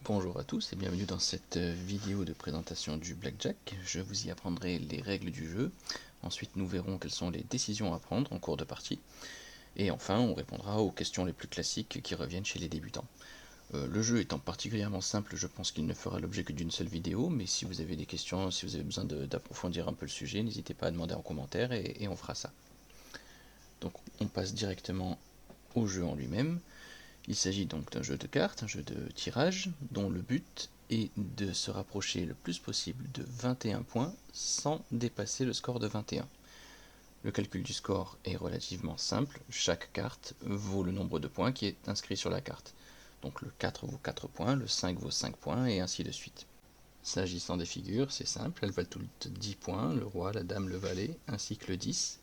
Bonjour à tous et bienvenue dans cette vidéo de présentation du Blackjack. Je vous y apprendrai les règles du jeu. Ensuite, nous verrons quelles sont les décisions à prendre en cours de partie. Et enfin, on répondra aux questions les plus classiques qui reviennent chez les débutants. Le jeu étant particulièrement simple, je pense qu'il ne fera l'objet que d'une seule vidéo, mais si vous avez des questions, si vous avez besoin d'approfondir un peu le sujet, n'hésitez pas à demander en commentaire et on fera ça. Donc on passe directement au jeu en lui-même. Il s'agit donc d'un jeu de cartes, un jeu de tirage, dont le but est de se rapprocher le plus possible de 21 points sans dépasser le score de 21. Le calcul du score est relativement simple, chaque carte vaut le nombre de points qui est inscrit sur la carte. Donc le 4 vaut 4 points, le 5 vaut 5 points, et ainsi de suite. S'agissant des figures, c'est simple, elles valent toutes 10 points, le roi, la dame, le valet, ainsi que le 10.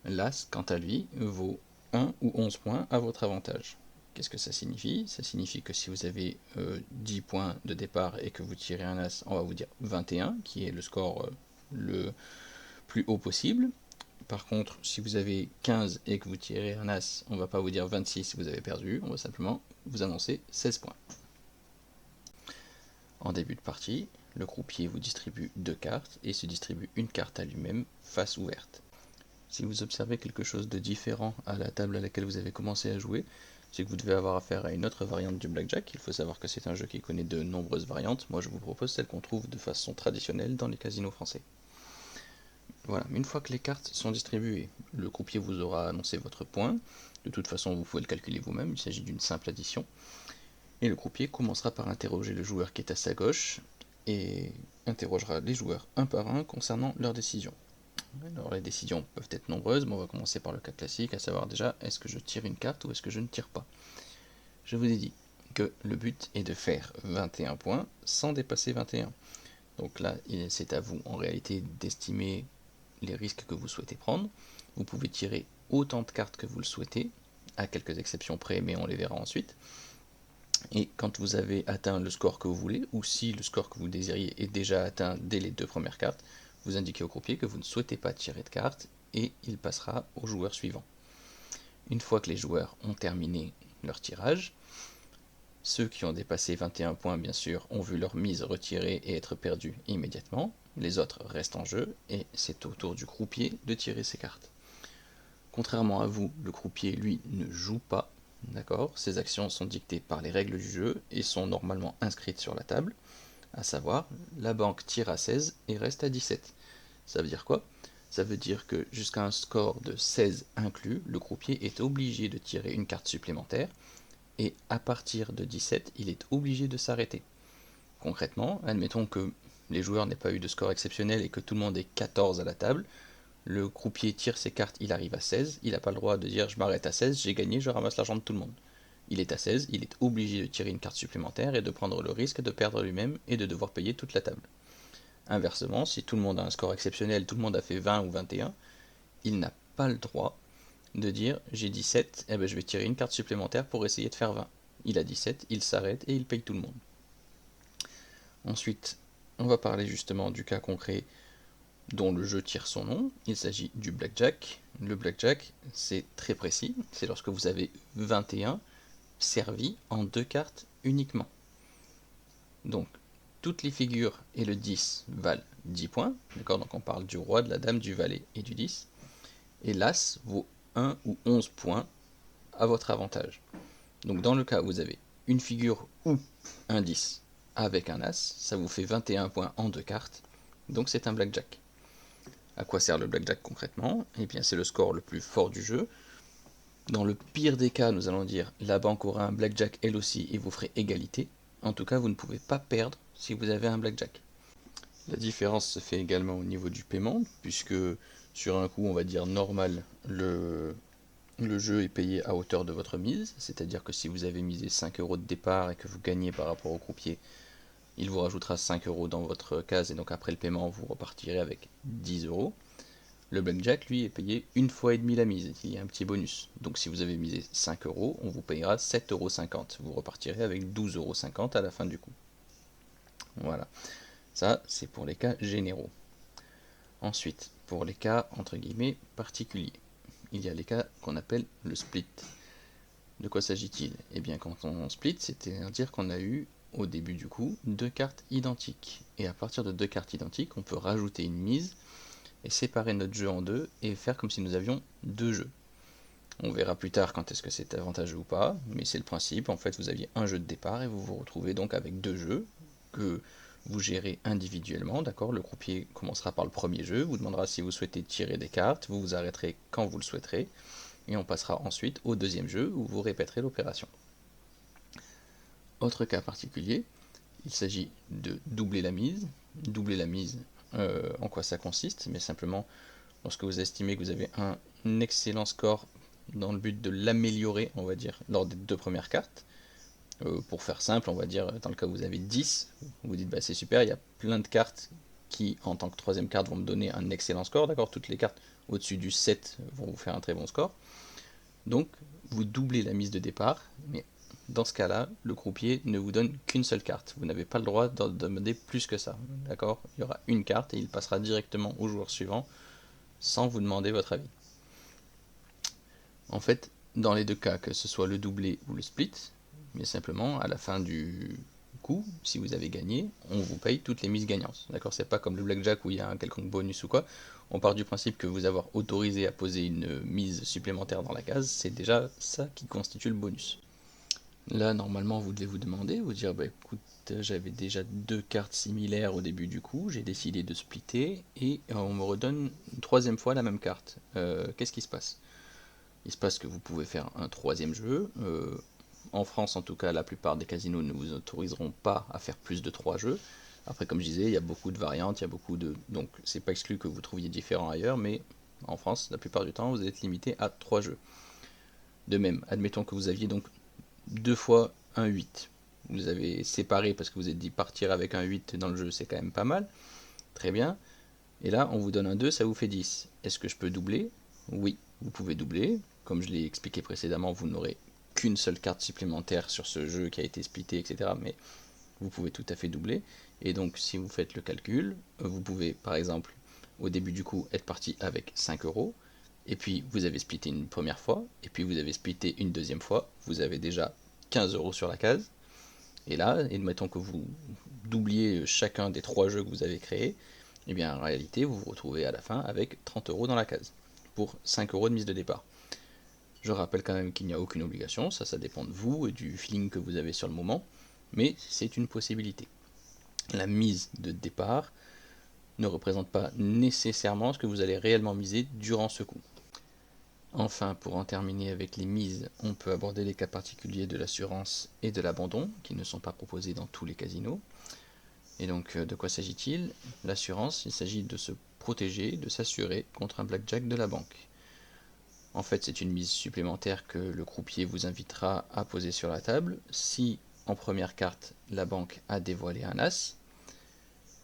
L'As, quant à lui, vaut 1 ou 11 points à votre avantage. Qu'est-ce que ça signifie? Ça signifie que si vous avez 10 points de départ et que vous tirez un As, on va vous dire 21, qui est le score le plus haut possible. Par contre, si vous avez 15 et que vous tirez un As, on ne va pas vous dire 26 si vous avez perdu, on va simplement vous annoncer 16 points. En début de partie, le croupier vous distribue 2 cartes et se distribue une carte à lui-même, face ouverte. Si vous observez quelque chose de différent à la table à laquelle vous avez commencé à jouer, c'est que vous devez avoir affaire à une autre variante du blackjack. Il faut savoir que c'est un jeu qui connaît de nombreuses variantes. Moi je vous propose celle qu'on trouve de façon traditionnelle dans les casinos français. Voilà, une fois que les cartes sont distribuées, le croupier vous aura annoncé votre point. De toute façon, vous pouvez le calculer vous-même, il s'agit d'une simple addition. Et le croupier commencera par interroger le joueur qui est à sa gauche et interrogera les joueurs un par un concernant leurs décisions. Alors les décisions peuvent être nombreuses, mais on va commencer par le cas classique, à savoir déjà, est-ce que je tire une carte ou est-ce que je ne tire pas? Je vous ai dit que le but est de faire 21 points sans dépasser 21. Donc là, c'est à vous en réalité d'estimer les risques que vous souhaitez prendre. Vous pouvez tirer autant de cartes que vous le souhaitez, à quelques exceptions près, mais on les verra ensuite. Et quand vous avez atteint le score que vous voulez, ou si le score que vous désiriez est déjà atteint dès les 2 premières cartes, vous indiquez au croupier que vous ne souhaitez pas tirer de cartes et il passera au joueur suivant. Une fois que les joueurs ont terminé leur tirage, ceux qui ont dépassé 21 points bien sûr ont vu leur mise retirée et être perdue immédiatement, les autres restent en jeu et c'est au tour du croupier de tirer ses cartes. Contrairement à vous, le croupier lui ne joue pas, d'accord? Ses actions sont dictées par les règles du jeu et sont normalement inscrites sur la table, à savoir la banque tire à 16 et reste à 17. Ça veut dire quoi? Ça veut dire que jusqu'à un score de 16 inclus, le croupier est obligé de tirer une carte supplémentaire et à partir de 17, il est obligé de s'arrêter. Concrètement, admettons que les joueurs n'aient pas eu de score exceptionnel et que tout le monde ait 14 à la table, le croupier tire ses cartes, il arrive à 16, il n'a pas le droit de dire je m'arrête à 16, j'ai gagné, je ramasse l'argent de tout le monde. Il est à 16, il est obligé de tirer une carte supplémentaire et de prendre le risque de perdre lui-même et de devoir payer toute la table. Inversement, si tout le monde a un score exceptionnel, tout le monde a fait 20 ou 21, il n'a pas le droit de dire j'ai 17, eh ben je vais tirer une carte supplémentaire pour essayer de faire 20. Il a 17, il s'arrête et il paye tout le monde. Ensuite, on va parler justement du cas concret dont le jeu tire son nom. Il s'agit du blackjack. Le blackjack, c'est très précis, c'est lorsque vous avez 21 servis en 2 cartes uniquement. Donc, toutes les figures et le 10 valent 10 points, d'accord? Donc on parle du roi, de la dame, du valet et du 10. Et l'as vaut 1 ou 11 points à votre avantage. Donc dans le cas où vous avez une figure ou un 10 avec un as, ça vous fait 21 points en 2 cartes, donc c'est un blackjack. À quoi sert le blackjack concrètement? Eh bien c'est le score le plus fort du jeu. Dans le pire des cas, nous allons dire la banque aura un blackjack elle aussi et vous ferez égalité. En tout cas, vous ne pouvez pas perdre si vous avez un blackjack. La différence se fait également au niveau du paiement, puisque sur un coup, on va dire normal, le jeu est payé à hauteur de votre mise, c'est-à-dire que si vous avez misé 5 euros de départ et que vous gagnez par rapport au croupier, il vous rajoutera 5 euros dans votre case et donc après le paiement, vous repartirez avec 10 euros. Le blackjack, lui, est payé une fois et demi la mise, il y a un petit bonus. Donc si vous avez misé 5 euros, on vous payera 7,50 euros. Vous repartirez avec 12,50 euros à la fin du coup. Voilà, ça c'est pour les cas généraux. Ensuite, pour les cas entre guillemets particuliers, il y a les cas qu'on appelle le split. De quoi s'agit-il? Eh bien quand on split, c'est-à-dire qu'on a eu au début du coup, deux cartes identiques. Et à partir de deux cartes identiques, on peut rajouter une mise et séparer notre jeu en deux et faire comme si nous avions deux jeux. On verra plus tard quand est-ce que c'est avantageux ou pas, mais c'est le principe. En fait, vous aviez un jeu de départ et vous vous retrouvez donc avec deux jeux que vous gérez individuellement, d'accord. Le croupier commencera par le premier jeu, vous demandera si vous souhaitez tirer des cartes, vous vous arrêterez quand vous le souhaiterez, et on passera ensuite au deuxième jeu où vous répéterez l'opération. Autre cas particulier, il s'agit de doubler la mise. Doubler la mise, en quoi ça consiste? Mais simplement, lorsque vous estimez que vous avez un excellent score dans le but de l'améliorer, on va dire, lors des deux premières cartes. Pour faire simple, on va dire, dans le cas où vous avez 10, vous dites, bah, c'est super, il y a plein de cartes qui, en tant que troisième carte, vont me donner un excellent score, d'accord. Toutes les cartes au-dessus du 7 vont vous faire un très bon score. Donc, vous doublez la mise de départ, mais dans ce cas-là, le croupier ne vous donne qu'une seule carte. Vous n'avez pas le droit de demander plus que ça, d'accord. Il y aura une carte et il passera directement au joueur suivant, sans vous demander votre avis. En fait, dans les deux cas, que ce soit le doublé ou le split, mais simplement, à la fin du coup, si vous avez gagné, on vous paye toutes les mises gagnantes. D'accord. C'est pas comme le blackjack où il y a un quelconque bonus ou quoi. On part du principe que vous avoir autorisé à poser une mise supplémentaire dans la case, c'est déjà ça qui constitue le bonus. Là, normalement, vous devez vous demander, vous dire, bah écoute, j'avais déjà deux cartes similaires au début du coup, j'ai décidé de splitter, et on me redonne une troisième fois la même carte. Qu'est-ce qui se passe? Il se passe que vous pouvez faire un troisième jeu. En France, en tout cas, la plupart des casinos ne vous autoriseront pas à faire plus de 3 jeux. Après, comme je disais, il y a beaucoup de variantes, il y a beaucoup de... Donc, c'est pas exclu que vous trouviez différent ailleurs, mais en France, la plupart du temps, vous êtes limité à 3 jeux. De même, admettons que vous aviez donc deux fois un 8. Vous avez séparé parce que vous êtes dit partir avec un 8 dans le jeu, c'est quand même pas mal. Très bien. Et là, on vous donne un 2, ça vous fait 10. Est-ce que je peux doubler? Oui, vous pouvez doubler. Comme je l'ai expliqué précédemment, vous n'aurez qu'une seule carte supplémentaire sur ce jeu qui a été splitté, etc. Mais vous pouvez tout à fait doubler. Et donc, si vous faites le calcul, vous pouvez, par exemple, au début du coup, être parti avec 5 euros. Et puis, vous avez splitté une première fois. Et puis, vous avez splitté une deuxième fois. Vous avez déjà 15 euros sur la case. Et là, admettons que vous doubliez chacun des 3 jeux que vous avez créés. Et bien, en réalité, vous vous retrouvez à la fin avec 30 euros dans la case. Pour 5 euros de mise de départ. Je rappelle quand même qu'il n'y a aucune obligation, ça dépend de vous et du feeling que vous avez sur le moment, mais c'est une possibilité. La mise de départ ne représente pas nécessairement ce que vous allez réellement miser durant ce coup. Enfin, pour en terminer avec les mises, on peut aborder les cas particuliers de l'assurance et de l'abandon, qui ne sont pas proposés dans tous les casinos. Et donc, de quoi s'agit-il? L'assurance, il s'agit de se protéger, de s'assurer contre un blackjack de la banque. En fait, c'est une mise supplémentaire que le croupier vous invitera à poser sur la table si, en première carte, la banque a dévoilé un as.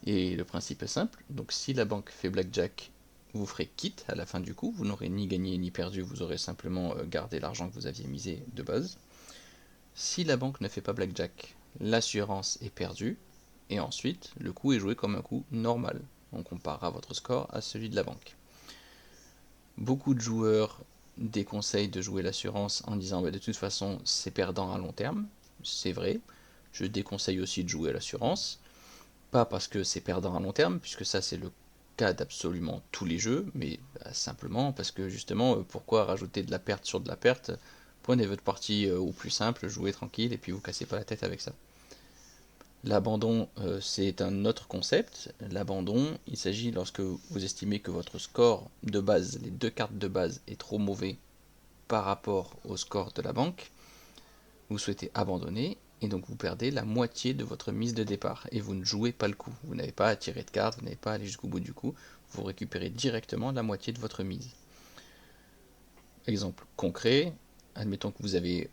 Et le principe est simple, donc si la banque fait blackjack, vous ferez quitte à la fin du coup, vous n'aurez ni gagné ni perdu, vous aurez simplement gardé l'argent que vous aviez misé de base. Si la banque ne fait pas blackjack, l'assurance est perdue, et ensuite, le coup est joué comme un coup normal. On comparera votre score à celui de la banque. Beaucoup de joueurs déconseillent de jouer l'assurance en disant bah, de toute façon c'est perdant à long terme. C'est vrai. Je déconseille aussi de jouer à l'assurance. Pas parce que c'est perdant à long terme, puisque ça c'est le cas d'absolument tous les jeux, mais simplement parce que justement, pourquoi rajouter de la perte sur de la perte? Prenez votre partie au plus simple, jouez tranquille et puis vous cassez pas la tête avec ça. L'abandon, c'est un autre concept. L'abandon, il s'agit lorsque vous estimez que votre score de base, les deux cartes de base, est trop mauvais par rapport au score de la banque. Vous souhaitez abandonner et donc vous perdez la moitié de votre mise de départ et vous ne jouez pas le coup. Vous n'avez pas à tirer de cartes, vous n'avez pas à aller jusqu'au bout du coup. Vous récupérez directement la moitié de votre mise. Exemple concret, admettons que vous avez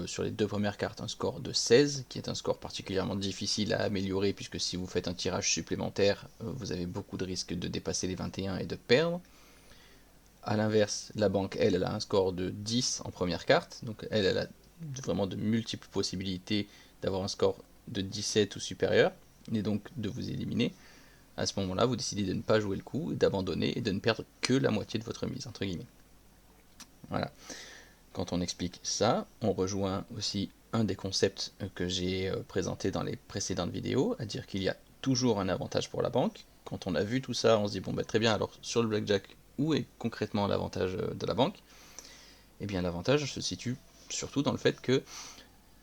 sur les deux premières cartes un score de 16, qui est un score particulièrement difficile à améliorer, puisque si vous faites un tirage supplémentaire, vous avez beaucoup de risques de dépasser les 21 et de perdre. A l'inverse, la banque, elle a un score de 10 en première carte, donc elle a vraiment de multiples possibilités d'avoir un score de 17 ou supérieur, et donc de vous éliminer. À ce moment-là, vous décidez de ne pas jouer le coup, d'abandonner et de ne perdre que la moitié de votre mise, entre guillemets. Voilà. Quand on explique ça, on rejoint aussi un des concepts que j'ai présenté dans les précédentes vidéos, à dire qu'il y a toujours un avantage pour la banque. Quand on a vu tout ça, on se dit bon bah très bien, alors sur le blackjack, où est concrètement l'avantage de la banque? Eh bien l'avantage se situe surtout dans le fait que,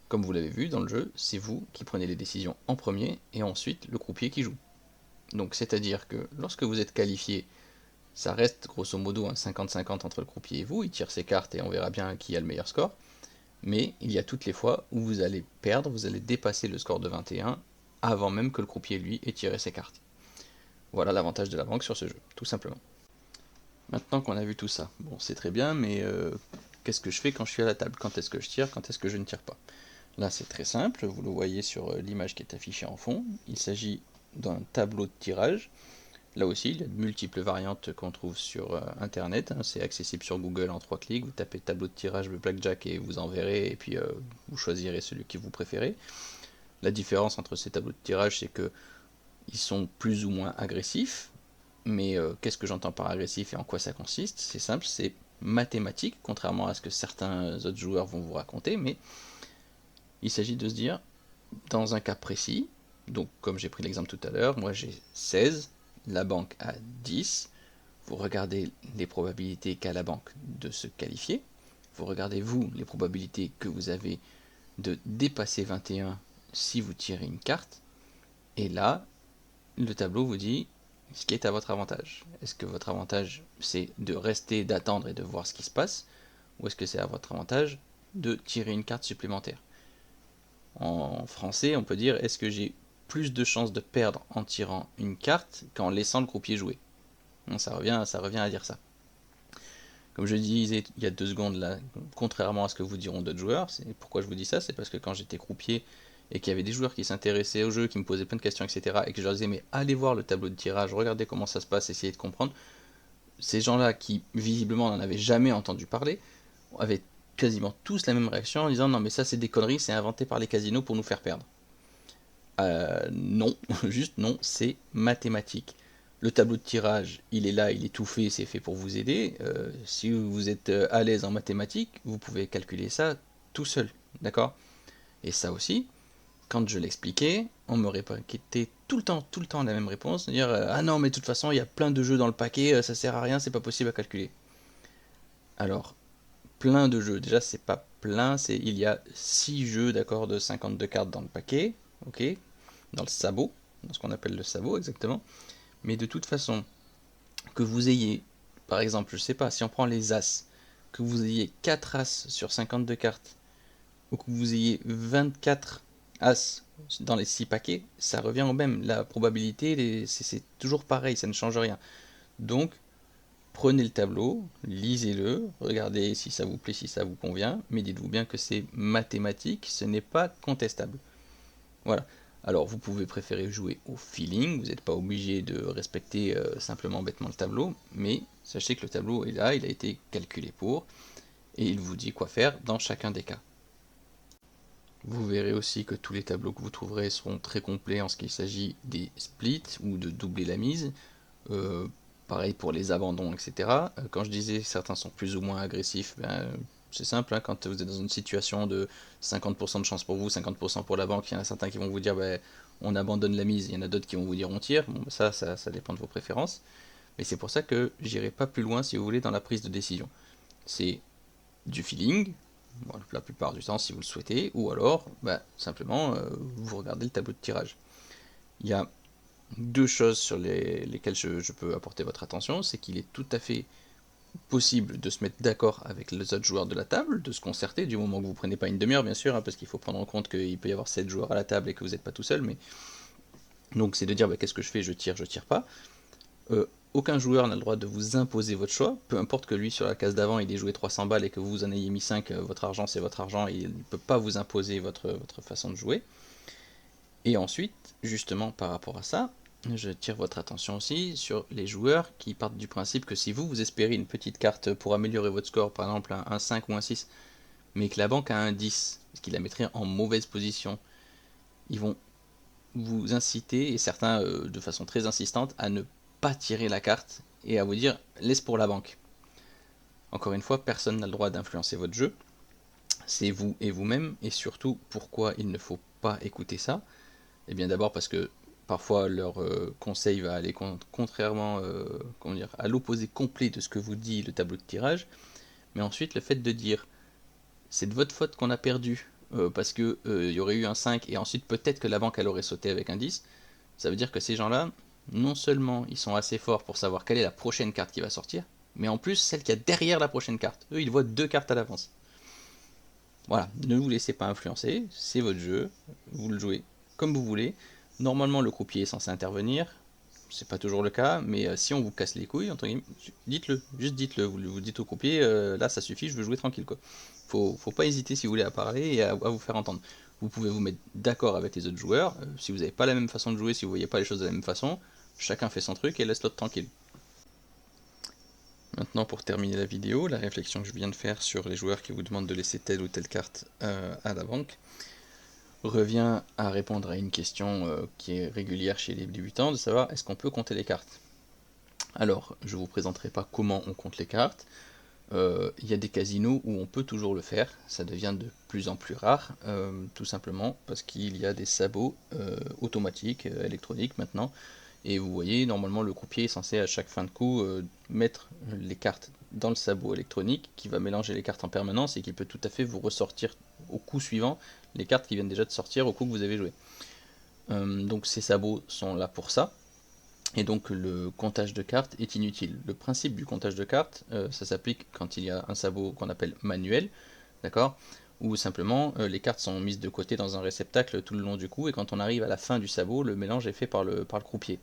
comme vous l'avez vu dans le jeu, c'est vous qui prenez les décisions en premier et ensuite le croupier qui joue. Donc c'est-à-dire que lorsque vous êtes qualifié, ça reste grosso modo un 50-50 entre le croupier et vous, il tire ses cartes et on verra bien qui a le meilleur score. Mais il y a toutes les fois où vous allez perdre, vous allez dépasser le score de 21 avant même que le croupier lui ait tiré ses cartes. Voilà l'avantage de la banque sur ce jeu, tout simplement. Maintenant qu'on a vu tout ça, bon c'est très bien, mais qu'est-ce que je fais quand je suis à la table? Quand est-ce que je tire? Quand est-ce que je ne tire pas? Là c'est très simple, vous le voyez sur l'image qui est affichée en fond, il s'agit d'un tableau de tirage. Là aussi, il y a de multiples variantes qu'on trouve sur internet, hein. C'est accessible sur Google en 3 clics, vous tapez tableau de tirage de blackjack et vous en verrez, et puis vous choisirez celui que vous préférez. La différence entre ces tableaux de tirage, c'est que ils sont plus ou moins agressifs, mais qu'est-ce que j'entends par agressif et en quoi ça consiste? C'est simple, c'est mathématique, contrairement à ce que certains autres joueurs vont vous raconter, mais il s'agit de se dire, dans un cas précis, donc comme j'ai pris l'exemple tout à l'heure, moi j'ai 16, la banque a 10, vous regardez les probabilités qu'a la banque de se qualifier, vous regardez vous les probabilités que vous avez de dépasser 21 si vous tirez une carte, et là, le tableau vous dit ce qui est à votre avantage. Est-ce que votre avantage c'est de rester, d'attendre et de voir ce qui se passe, ou est-ce que c'est à votre avantage de tirer une carte supplémentaire? En français, on peut dire est-ce que j'ai plus de chances de perdre en tirant une carte qu'en laissant le croupier jouer? Ça revient à dire ça. Comme je disais il y a 2 secondes là, contrairement à ce que vous diront d'autres joueurs, c'est pourquoi je vous dis ça, c'est parce que quand j'étais croupier et qu'il y avait des joueurs qui s'intéressaient au jeu, qui me posaient plein de questions, etc., et que je leur disais mais allez voir le tableau de tirage, regardez comment ça se passe, essayez de comprendre, ces gens-là qui visiblement n'en avaient jamais entendu parler, avaient quasiment tous la même réaction en disant non mais ça c'est des conneries, c'est inventé par les casinos pour nous faire perdre. Non, juste non, c'est mathématique. Le tableau de tirage, il est là, il est tout fait, c'est fait pour vous aider. Si vous êtes à l'aise en mathématiques, vous pouvez calculer ça tout seul, d'accord? Et ça aussi, quand je l'expliquais, on me répétait tout le temps la même réponse, c'est-à-dire ah non mais de toute façon il y a plein de jeux dans le paquet, ça sert à rien, c'est pas possible à calculer. Alors, plein de jeux, déjà c'est pas plein, il y a 6 jeux d'accord de 52 cartes dans le paquet, ok? Dans le sabot, dans ce qu'on appelle le sabot exactement. Mais de toute façon, que vous ayez, par exemple, je sais pas, si on prend les As, que vous ayez 4 As sur 52 cartes, ou que vous ayez 24 As dans les 6 paquets, ça revient au même. La probabilité, c'est toujours pareil, ça ne change rien. Donc, prenez le tableau, lisez-le, regardez si ça vous plaît, si ça vous convient, mais dites-vous bien que c'est mathématique, ce n'est pas contestable. Voilà. Alors vous pouvez préférer jouer au feeling, vous n'êtes pas obligé de respecter simplement bêtement le tableau, mais sachez que le tableau est là, il a été calculé pour, et il vous dit quoi faire dans chacun des cas. Vous verrez aussi que tous les tableaux que vous trouverez seront très complets en ce qu'il s'agit des splits ou de doubler la mise. Pareil pour les abandons, etc. Quand je disais certains sont plus ou moins agressifs, ben, c'est simple, hein, quand vous êtes dans une situation de 50% de chance pour vous, 50% pour la banque, il y en a certains qui vont vous dire ben, on abandonne la mise, il y en a d'autres qui vont vous dire on tire, bon, ça dépend de vos préférences. Mais c'est pour ça que j'irai pas plus loin si vous voulez dans la prise de décision. C'est du feeling, bon, la plupart du temps si vous le souhaitez, ou alors ben, simplement vous regardez le tableau de tirage. Il y a 2 choses sur lesquelles je peux apporter votre attention, c'est qu'il est tout à fait possible de se mettre d'accord avec les autres joueurs de la table, de se concerter, du moment que vous ne prenez pas une demi-heure bien sûr, hein, parce qu'il faut prendre en compte qu'il peut y avoir 7 joueurs à la table et que vous n'êtes pas tout seul, mais donc c'est de dire bah, qu'est-ce que je fais, je tire pas. Aucun joueur n'a le droit de vous imposer votre choix, peu importe que lui sur la case d'avant il ait joué 300 balles et que vous en ayez mis 5, votre argent c'est votre argent, et il ne peut pas vous imposer votre façon de jouer. Et ensuite, justement par rapport à ça, je tire votre attention aussi sur les joueurs qui partent du principe que si vous espérez une petite carte pour améliorer votre score, par exemple un 5 ou un 6, mais que la banque a un 10, ce qui la mettrait en mauvaise position, ils vont vous inciter, et certains de façon très insistante, à ne pas tirer la carte et à vous dire laisse pour la banque. Encore une fois, personne n'a le droit d'influencer votre jeu. c'est vous et vous-même, et surtout pourquoi il ne faut pas écouter ça. Eh bien d'abord parce que parfois leur conseil va aller contrairement comment dire, à l'opposé complet de ce que vous dit le tableau de tirage, mais ensuite le fait de dire c'est de votre faute qu'on a perdu parce que il y aurait eu un 5 et ensuite peut-être que la banque elle aurait sauté avec un 10, ça veut dire que ces gens-là, non seulement ils sont assez forts pour savoir quelle est la prochaine carte qui va sortir, mais en plus celle qu'il y a derrière la prochaine carte. Eux ils voient 2 cartes à l'avance. Voilà, ne vous laissez pas influencer, c'est votre jeu, vous le jouez comme vous voulez. Normalement le croupier est censé intervenir, c'est pas toujours le cas, mais si on vous casse les couilles, entre guillemets, dites-le, juste dites-le, vous dites au croupier, là ça suffit, je veux jouer tranquille quoi. Faut pas hésiter si vous voulez à parler et à vous faire entendre. Vous pouvez vous mettre d'accord avec les autres joueurs, si vous n'avez pas la même façon de jouer, si vous voyez pas les choses de la même façon, chacun fait son truc et laisse l'autre tranquille. Maintenant pour terminer la vidéo, la réflexion que je viens de faire sur les joueurs qui vous demandent de laisser telle ou telle carte à la banque, revient à répondre à une question qui est régulière chez les débutants, de savoir est-ce qu'on peut compter les cartes. Alors, je ne vous présenterai pas comment on compte les cartes. Il y a des casinos où on peut toujours le faire, ça devient de plus en plus rare, tout simplement parce qu'il y a des sabots automatiques, électroniques maintenant, et vous voyez, normalement le croupier est censé à chaque fin de coup mettre les cartes dans le sabot électronique, qui va mélanger les cartes en permanence et qui peut tout à fait vous ressortir au coup suivant les cartes qui viennent déjà de sortir au coup que vous avez joué. Donc ces sabots sont là pour ça, et donc le comptage de cartes est inutile. Le principe du comptage de cartes, ça s'applique quand il y a un sabot qu'on appelle manuel, d'accord, où simplement les cartes sont mises de côté dans un réceptacle tout le long du coup, et quand on arrive à la fin du sabot, le mélange est fait par le croupier.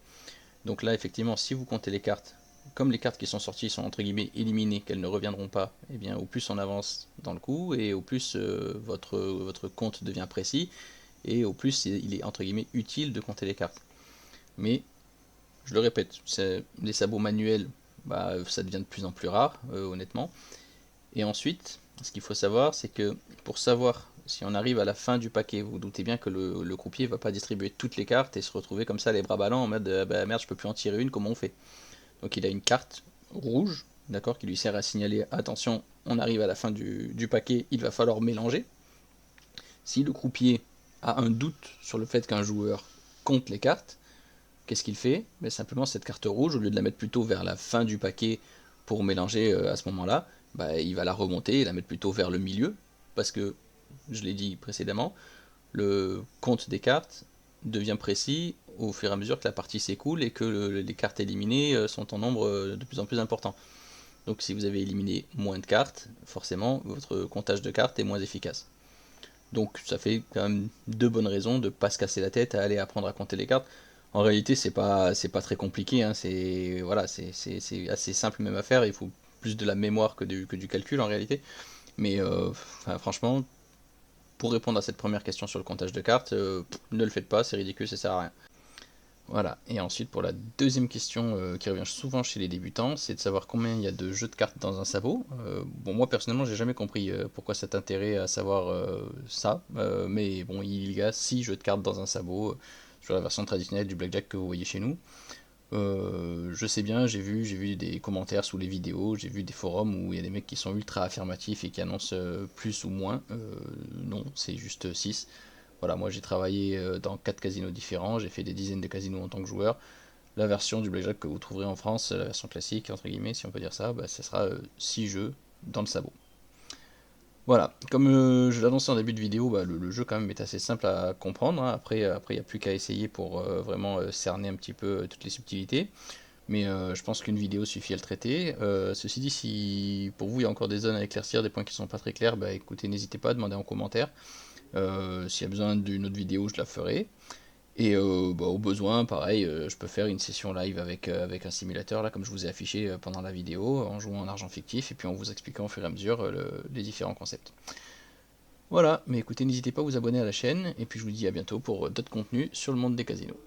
Donc là, effectivement, si vous comptez les cartes, comme les cartes qui sont sorties sont entre guillemets éliminées, qu'elles ne reviendront pas, et bien au plus on avance dans le coup, et au plus votre compte devient précis, et au plus il est entre guillemets utile de compter les cartes. Mais je le répète, les sabots manuels, bah, ça devient de plus en plus rare, honnêtement. Et ensuite, ce qu'il faut savoir, c'est que pour savoir si on arrive à la fin du paquet, vous, vous doutez bien que le croupier va pas distribuer toutes les cartes et se retrouver comme ça les bras ballants en mode bah merde, je peux plus en tirer une, comment on fait? Donc il a une carte rouge, d'accord, qui lui sert à signaler attention, on arrive à la fin du paquet, il va falloir mélanger. Si le croupier a un doute sur le fait qu'un joueur compte les cartes, qu'est-ce qu'il fait? Mais simplement cette carte rouge, au lieu de la mettre plutôt vers la fin du paquet pour mélanger à ce moment-là, bah, il va la remonter et la mettre plutôt vers le milieu, parce que, je l'ai dit précédemment, le compte des cartes devient précis au fur et à mesure que la partie s'écoule et que les cartes éliminées sont en nombre de plus en plus important. Donc si vous avez éliminé moins de cartes, forcément votre comptage de cartes est moins efficace. Donc ça fait quand même deux bonnes raisons de ne pas se casser la tête à aller apprendre à compter les cartes. En réalité, c'est pas très compliqué, hein, c'est voilà, c'est assez simple même à faire, il faut plus de la mémoire que du calcul en réalité. Mais franchement, pour répondre à cette première question sur le comptage de cartes, ne le faites pas, c'est ridicule, ça sert à rien. Voilà, et ensuite pour la deuxième question qui revient souvent chez les débutants, c'est de savoir combien il y a de jeux de cartes dans un sabot. Bon, moi personnellement, j'ai jamais compris pourquoi cet intérêt à savoir ça, mais bon, il y a 6 jeux de cartes dans un sabot sur la version traditionnelle du blackjack que vous voyez chez nous. Je sais bien, j'ai vu des commentaires sous les vidéos, j'ai vu des forums où il y a des mecs qui sont ultra affirmatifs et qui annoncent plus ou moins. Non, c'est juste 6. Voilà, moi j'ai travaillé dans 4 casinos différents, j'ai fait des dizaines de casinos en tant que joueur. La version du blackjack que vous trouverez en France, la version classique, entre guillemets, si on peut dire ça, bah, ce sera 6 jeux dans le sabot. Voilà, comme je l'annonçais en début de vidéo, bah, le jeu quand même est assez simple à comprendre, hein. Après, il n'y a plus qu'à essayer pour vraiment cerner un petit peu toutes les subtilités. Mais je pense qu'une vidéo suffit à le traiter. Ceci dit, si pour vous il y a encore des zones à éclaircir, des points qui sont pas très clairs, bah écoutez, n'hésitez pas à demander en commentaire. S'il y a besoin d'une autre vidéo, je la ferai. Et bah, au besoin, pareil, je peux faire une session live avec un simulateur, là, comme je vous ai affiché pendant la vidéo, en jouant en argent fictif, et puis en vous expliquant au fur et à mesure les différents concepts. Voilà, mais écoutez, n'hésitez pas à vous abonner à la chaîne, et puis je vous dis à bientôt pour d'autres contenus sur le monde des casinos.